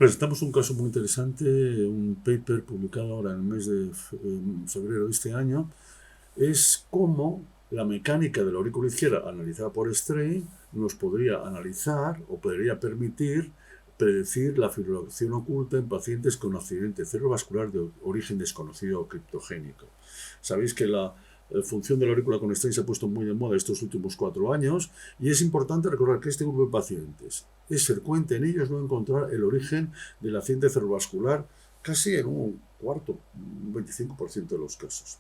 Presentamos un caso muy interesante, un paper publicado ahora en el mes de febrero de este año. Es cómo la mecánica de la aurícula izquierda, analizada por Strain, nos podría analizar o podría permitir predecir la fibrilación oculta en pacientes con accidente cerebrovascular de origen desconocido o criptogénico. Sabéis que la función de la aurícula con Strain se ha puesto muy de moda estos últimos 4 años, y es importante recordar que este grupo de pacientes es frecuente en ellos no encontrar el origen del accidente cerebrovascular casi en un cuarto, un 25% de los casos.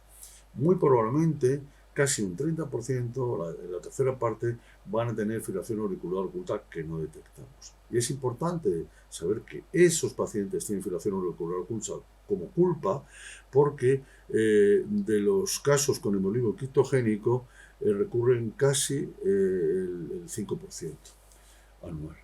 Muy probablemente casi un 30%, la tercera parte, van a tener fibrilación auricular oculta que no detectamos. Y es importante saber que esos pacientes tienen fibrilación auricular oculta como culpa, porque de los casos con embolismo criptogénico recurren casi el 5% anual.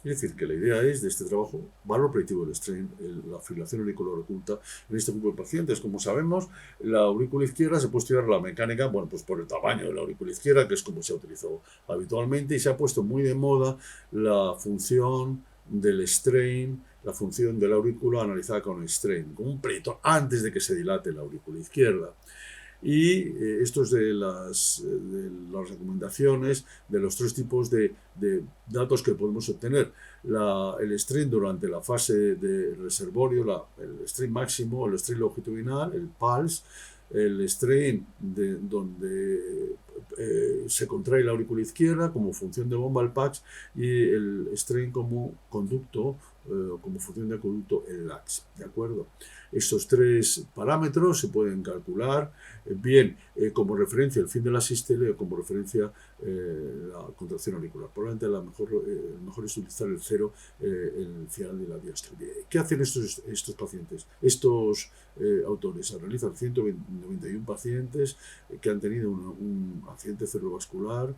Es decir, que la idea es de este trabajo, valor predictivo del strain, la fibrilación auricular oculta en este grupo de pacientes. Como sabemos, la aurícula izquierda se puede estudiar la mecánica, bueno, pues por el tamaño de la aurícula izquierda, que es como se ha utilizado habitualmente, y se ha puesto muy de moda la función del strain, la función de la aurícula analizada con el strain, con un predictor antes de que se dilate la aurícula izquierda. Y esto es de las recomendaciones de los 3 tipos de datos que podemos obtener. El strain durante la fase de reservorio, el strain máximo, el strain longitudinal, el pulse, el strain donde se contrae la aurícula izquierda como función de bomba, el patch, y el strain como conducto, como función de conducto, el lax. ¿De acuerdo? Estos 3 parámetros se pueden calcular bien como referencia el fin de la sistole o como referencia la contracción auricular. Probablemente el mejor es utilizar el 0 en el final de la diástole. ¿Qué hacen estos pacientes? Estos autores analizan 191 pacientes que han tenido un accidente cerebrovascular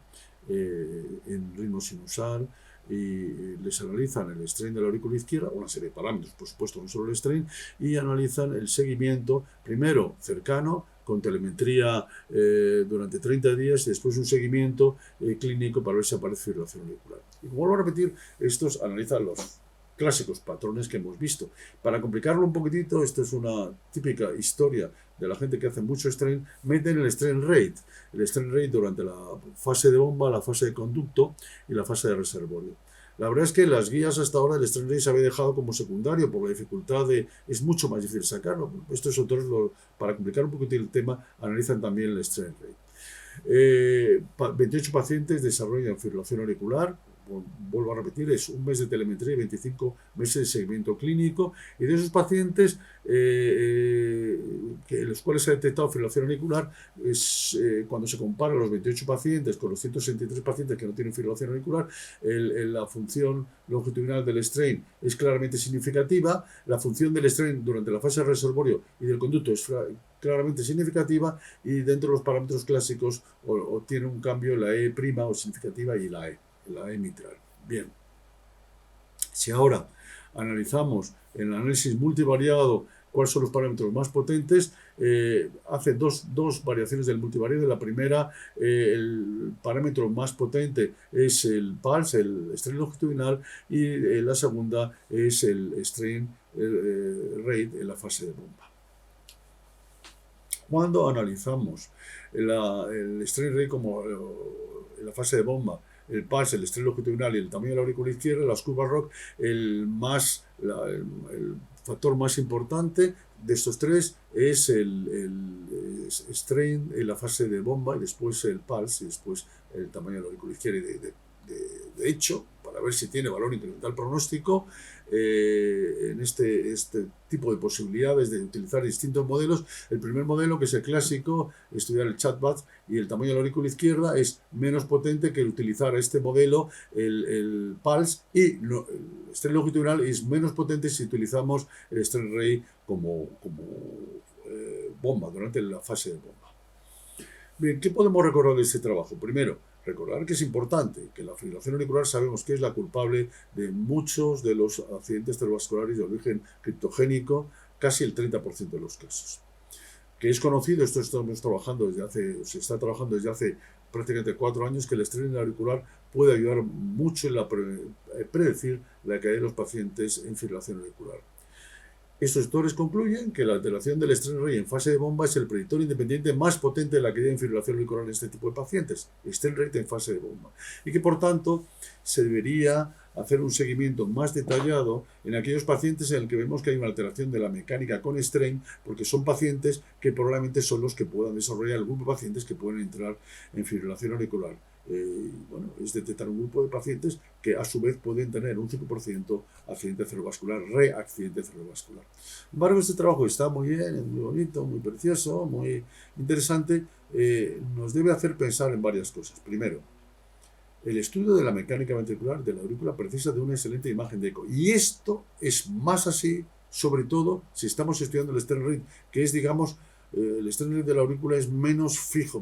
en ritmo sinusal, y les analizan el strain de la aurícula izquierda, una serie de parámetros, por supuesto, no solo el strain, y analizan el seguimiento, primero cercano, con telemetría durante 30 días, y después un seguimiento clínico para ver si aparece fibrilación auricular. Y como vuelvo a repetir, estos analizan los clásicos patrones que hemos visto. Para complicarlo un poquitito, esto es una típica historia de la gente que hace mucho strain, meten el strain rate durante la fase de bomba, la fase de conducto y la fase de reservorio. La verdad es que las guías hasta ahora el strain rate se había dejado como secundario por la dificultad es mucho más difícil sacarlo. Estos autores, para complicar un poquito el tema, analizan también el strain rate. 28 pacientes desarrollan fibrilación auricular. Vuelvo a repetir, es un mes de telemetría y 25 meses de seguimiento clínico, y de esos pacientes en los cuales se ha detectado fibrilación auricular, cuando se compara los 28 pacientes con los 163 pacientes que no tienen fibrilación auricular, la función longitudinal del strain es claramente significativa, la función del strain durante la fase de reservorio y del conducto es claramente significativa, y dentro de los parámetros clásicos tiene un cambio la E' o significativa y la E mitral. Bien, si ahora analizamos en el análisis multivariado cuáles son los parámetros más potentes, hace dos variaciones del multivariado. La primera, el parámetro más potente es el pulse, el strain longitudinal, y la segunda es el strain rate en la fase de bomba. Cuando analizamos el strain rate como en la fase de bomba, el pulse, el strain longitudinal y el tamaño de la aurícula izquierda, las curvas ROC, el factor más importante de estos 3 es el strain en la fase de bomba, y después el pulse, y después el tamaño de la aurícula izquierda. De hecho, para ver si tiene valor incremental pronóstico, en este tipo de posibilidades de utilizar distintos modelos, el primer modelo, que es el clásico, estudiar el chatbot y el tamaño de la aurícula izquierda, es menos potente que utilizar este modelo, el pulse, y el strain longitudinal es menos potente si utilizamos el strain rate como bomba durante la fase de bomba. Bien, ¿qué podemos recordar de este trabajo? Primero, recordar que es importante que la fibrilación auricular sabemos que es la culpable de muchos de los accidentes cerebrovasculares de origen criptogénico, casi el 30% de los casos. Que es conocido, esto estamos trabajando se está trabajando desde hace prácticamente 4 años, que el strain auricular puede ayudar mucho en predecir la caída de los pacientes en fibrilación auricular. Estos autores concluyen que la alteración del strain rate en fase de bomba es el predictor independiente más potente de la caída de fibrilación auricular en este tipo de pacientes, strain rate en fase de bomba, y que por tanto se debería hacer un seguimiento más detallado en aquellos pacientes en el que vemos que hay una alteración de la mecánica con strain, porque son pacientes que probablemente son los que puedan desarrollar el grupo de pacientes que pueden entrar en fibrilación auricular. Bueno, es detectar un grupo de pacientes que a su vez pueden tener un 5% accidente cerebrovascular, reaccidente cerebrovascular. Sin embargo, este trabajo está muy bien, es muy bonito, muy precioso, muy interesante. Nos debe hacer pensar en varias cosas. Primero, el estudio de la mecánica ventricular de la aurícula precisa de una excelente imagen de eco. Y esto es más así, sobre todo, si estamos estudiando el strain rate, que es, digamos, el strain rate de la aurícula es menos fijo,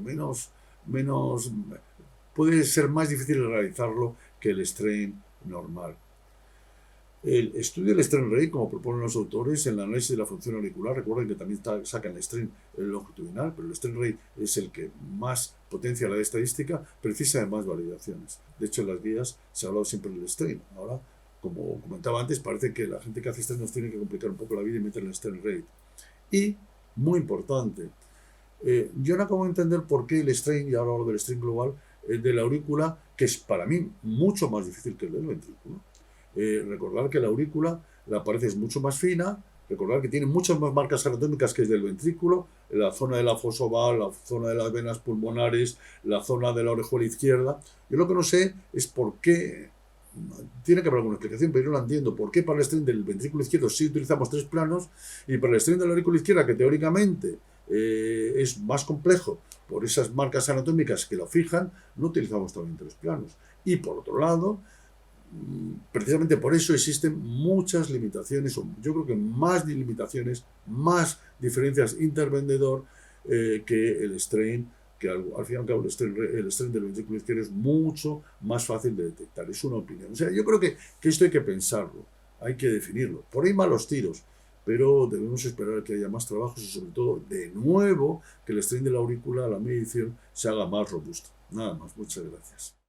puede ser más difícil realizarlo que el strain normal. El estudio del strain rate, como proponen los autores en el análisis de la función auricular, recuerden que también sacan el strain longitudinal, pero el strain rate es el que más potencia la estadística, precisa de más validaciones. De hecho, en las guías se ha hablado siempre del strain. Ahora, como comentaba antes, parece que la gente que hace strain nos tiene que complicar un poco la vida y meter el strain rate. Y, muy importante, yo no acabo de entender por qué el strain, y ahora hablo del strain global, el de la aurícula, que es para mí mucho más difícil que el del ventrículo. Recordar que la aurícula, la pared es mucho más fina, recordar que tiene muchas más marcas anatómicas que es del ventrículo, la zona de la fosa oval, la zona de las venas pulmonares, la zona de la orejuela izquierda. Yo lo que no sé es por qué, tiene que haber alguna explicación, pero yo no la entiendo, por qué para el strain del ventrículo izquierdo sí utilizamos 3 planos y para el strain de la aurícula izquierda, que teóricamente es más complejo por esas marcas anatómicas que lo fijan, no utilizamos también 3 planos. Y por otro lado, precisamente por eso existen muchas limitaciones, o yo creo que más limitaciones, más diferencias intervendedor que el strain, que al fin y al cabo el strain del ventrículo izquierdo es mucho más fácil de detectar. Es una opinión. O sea, yo creo que esto hay que pensarlo, hay que definirlo. Por ahí malos tiros, pero debemos esperar a que haya más trabajos y sobre todo, de nuevo, que el strain de la aurícula, la medición, se haga más robusto. Nada más, muchas gracias.